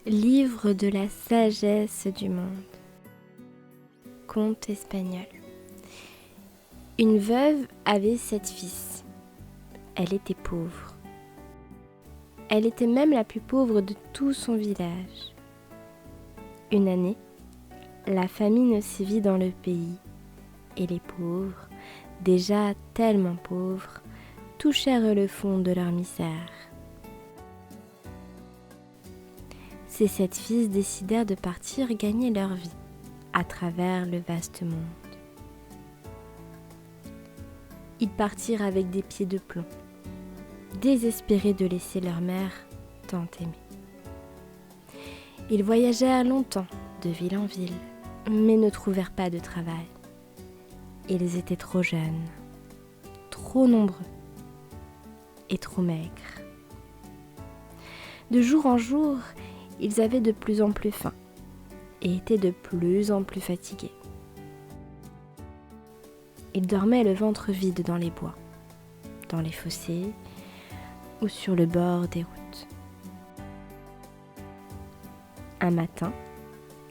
Livre de la sagesse du monde. Conte espagnol. Une veuve avait 7 fils. Elle était pauvre. Elle était même la plus pauvre de tout son village. Une année, la famine sévit dans le pays et les pauvres, déjà tellement pauvres, touchèrent le fond de leur misère. Ces 7 fils décidèrent de partir gagner leur vie à travers le vaste monde. Ils partirent avec des pieds de plomb, désespérés de laisser leur mère tant aimée. Ils voyagèrent longtemps, de ville en ville, mais ne trouvèrent pas de travail. Ils étaient trop jeunes, trop nombreux et trop maigres. De jour en jour, ils avaient de plus en plus faim et étaient de plus en plus fatigués. Ils dormaient le ventre vide dans les bois, dans les fossés ou sur le bord des routes. Un matin,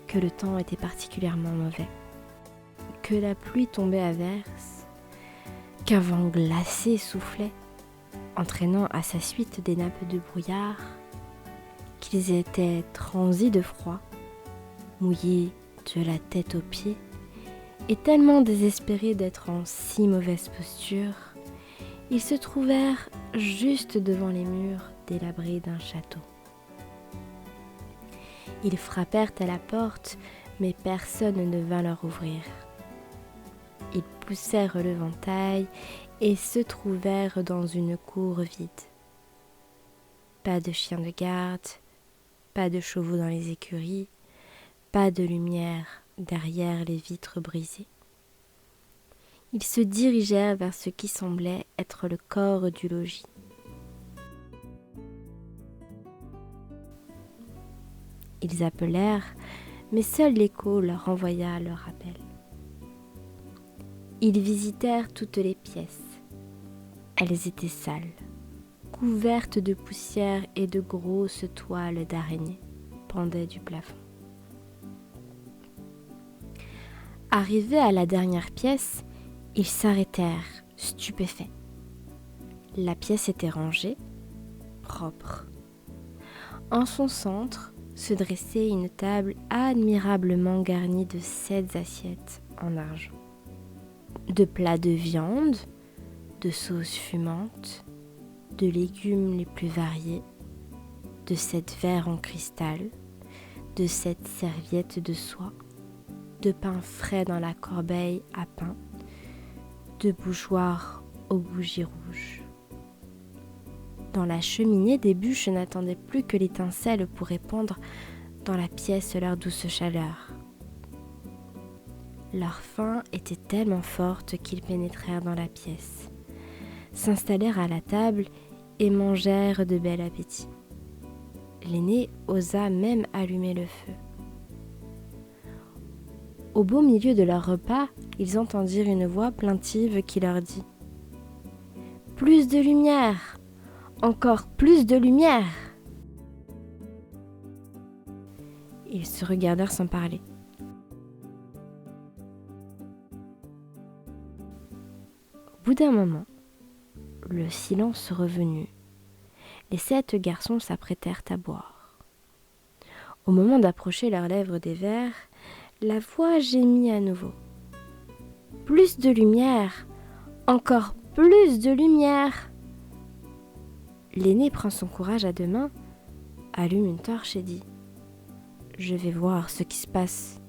que le temps était particulièrement mauvais, que la pluie tombait à verse, qu'un vent glacé soufflait, entraînant à sa suite des nappes de brouillard, qu'ils étaient transis de froid, mouillés de la tête aux pieds, et tellement désespérés d'être en si mauvaise posture, ils se trouvèrent juste devant les murs délabrés d'un château. Ils frappèrent à la porte, mais personne ne vint leur ouvrir. Ils poussèrent l'éventail et se trouvèrent dans une cour vide. Pas de chien de garde, pas de chevaux dans les écuries, pas de lumière derrière les vitres brisées. Ils se dirigèrent vers ce qui semblait être le corps du logis. Ils appelèrent, mais seul l'écho leur envoya leur appel. Ils visitèrent toutes les pièces. Elles étaient sales, couvertes de poussière et de grosses toiles d'araignées pendaient du plafond. Arrivés à la dernière pièce, ils s'arrêtèrent, stupéfaits. La pièce était rangée, propre. En son centre se dressait une table admirablement garnie de 7 assiettes en argent. De plats de viande, de sauces fumantes, de légumes les plus variés, de 7 verres en cristal, de 7 serviettes de soie, de pain frais dans la corbeille à pain, de bougeoirs aux bougies rouges. Dans la cheminée, des bûches n'attendaient plus que l'étincelle pour répandre dans la pièce leur douce chaleur. Leur faim était tellement forte qu'ils pénétrèrent dans la pièce, s'installèrent à la table et mangèrent de bel appétit. L'aîné osa même allumer le feu. Au beau milieu de leur repas, ils entendirent une voix plaintive qui leur dit « Plus de lumière! Encore plus de lumière !» Ils se regardèrent sans parler. Au bout d'un moment, le silence revenu, les 7 garçons s'apprêtèrent à boire. Au moment d'approcher leurs lèvres des verres, la voix gémit à nouveau. « Plus de lumière! Encore plus de lumière !» L'aîné prend son courage à 2 mains, allume une torche et dit « Je vais voir ce qui se passe. »«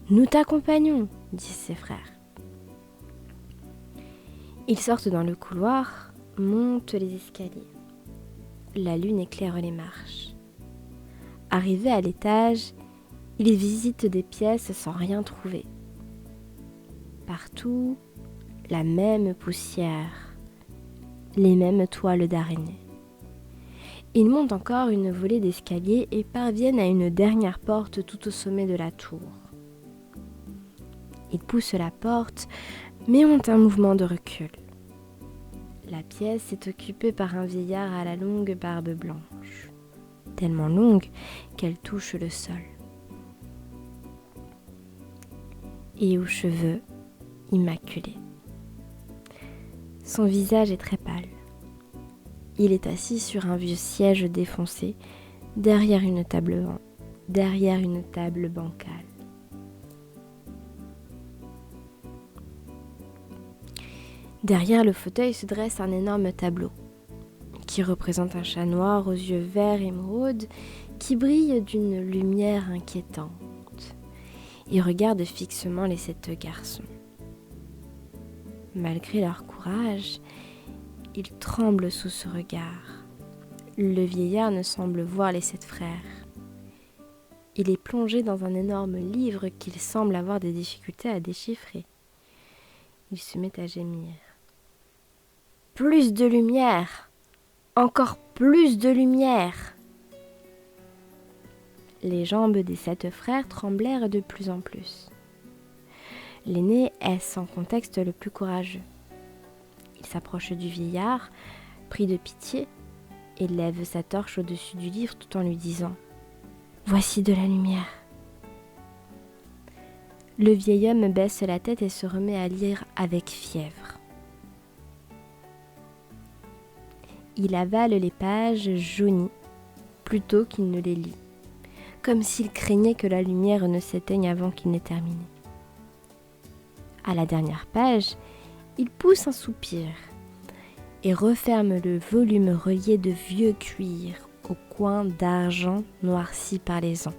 Nous t'accompagnons, » disent ses frères. Ils sortent dans le couloir, montent les escaliers. La lune éclaire les marches. Arrivés à l'étage, ils visitent des pièces sans rien trouver. Partout, la même poussière, les mêmes toiles d'araignée. Ils montent encore une volée d'escaliers et parviennent à une dernière porte tout au sommet de la tour. Ils poussent la porte, mais ont un mouvement de recul. La pièce est occupée par un vieillard à la longue barbe blanche, tellement longue qu'elle touche le sol. Et aux cheveux immaculés. Son visage est très pâle. Il est assis sur un vieux siège défoncé derrière une table bancale. Derrière le fauteuil se dresse un énorme tableau qui représente un chat noir aux yeux verts émeraude qui brille d'une lumière inquiétante et regarde fixement les 7 garçons. Malgré leur courage, ils tremblent sous ce regard. Le vieillard ne semble voir les 7 frères. Il est plongé dans un énorme livre qu'il semble avoir des difficultés à déchiffrer. Il se met à gémir. Plus de lumière! Encore plus de lumière! Les jambes des 7 frères tremblèrent de plus en plus. L'aîné est sans contexte le plus courageux. Il s'approche du vieillard, pris de pitié, et lève sa torche au-dessus du livre tout en lui disant « Voici de la lumière !» Le vieil homme baisse la tête et se remet à lire avec fièvre. Il avale les pages jaunies plutôt qu'il ne les lit, comme s'il craignait que la lumière ne s'éteigne avant qu'il n'ait terminé. À la dernière page, il pousse un soupir et referme le volume relié de vieux cuir au coin d'argent noirci par les ans.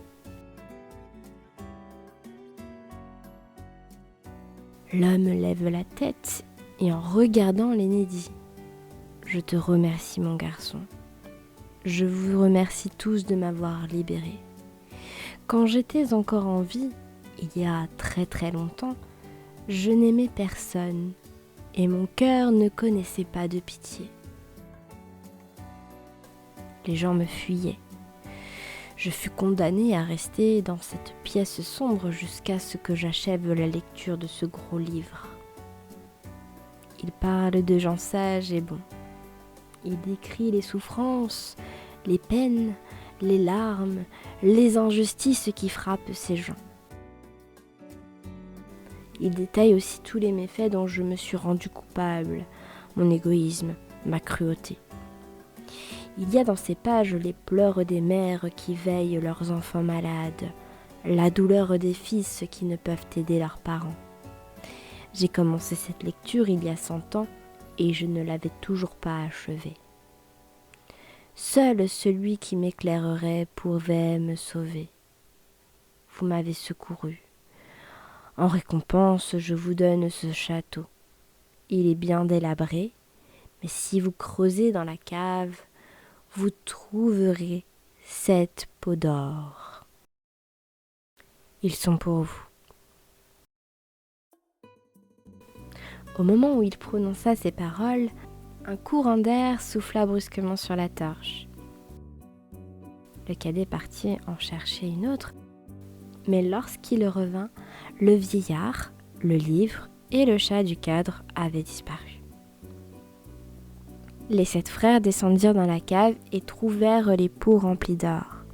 L'homme lève la tête et en regardant l'aîné dit « Je te remercie mon garçon. Je vous remercie tous de m'avoir libéré. Quand j'étais encore en vie, il y a très très longtemps, je n'aimais personne et mon cœur ne connaissait pas de pitié. Les gens me fuyaient. Je fus condamnée à rester dans cette pièce sombre jusqu'à ce que j'achève la lecture de ce gros livre. Il parle de gens sages et bons. Il décrit les souffrances, les peines, les larmes, les injustices qui frappent ces gens. Il détaille aussi tous les méfaits dont je me suis rendue coupable, mon égoïsme, ma cruauté. Il y a dans ces pages les pleurs des mères qui veillent leurs enfants malades, la douleur des fils qui ne peuvent aider leurs parents. J'ai commencé cette lecture il y a 100 ans et je ne l'avais toujours pas achevée. Seul celui qui m'éclairerait pouvait me sauver. Vous m'avez secouru. En récompense, je vous donne ce château. Il est bien délabré, mais si vous creusez dans la cave, vous trouverez 7 pots d'or. Ils sont pour vous. » Au moment où il prononça ces paroles, un courant d'air souffla brusquement sur la torche. Le cadet partit en chercher une autre, mais lorsqu'il revint, le vieillard, le livre et le chat du cadre avaient disparu. Les 7 frères descendirent dans la cave et trouvèrent les pots remplis d'or,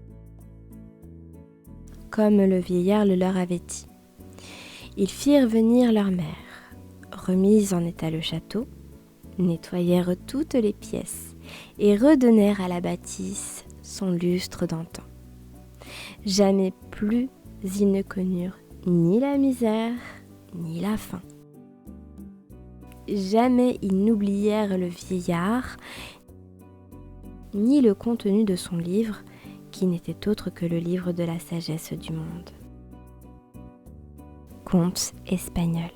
comme le vieillard le leur avait dit. Ils firent venir leur mère, remirent en état le château, nettoyèrent toutes les pièces et redonnèrent à la bâtisse son lustre d'antan. Jamais plus ils ne connurent ni la misère ni la faim. Jamais ils n'oublièrent le vieillard, ni le contenu de son livre, qui n'était autre que le livre de la sagesse du monde. Conte espagnol.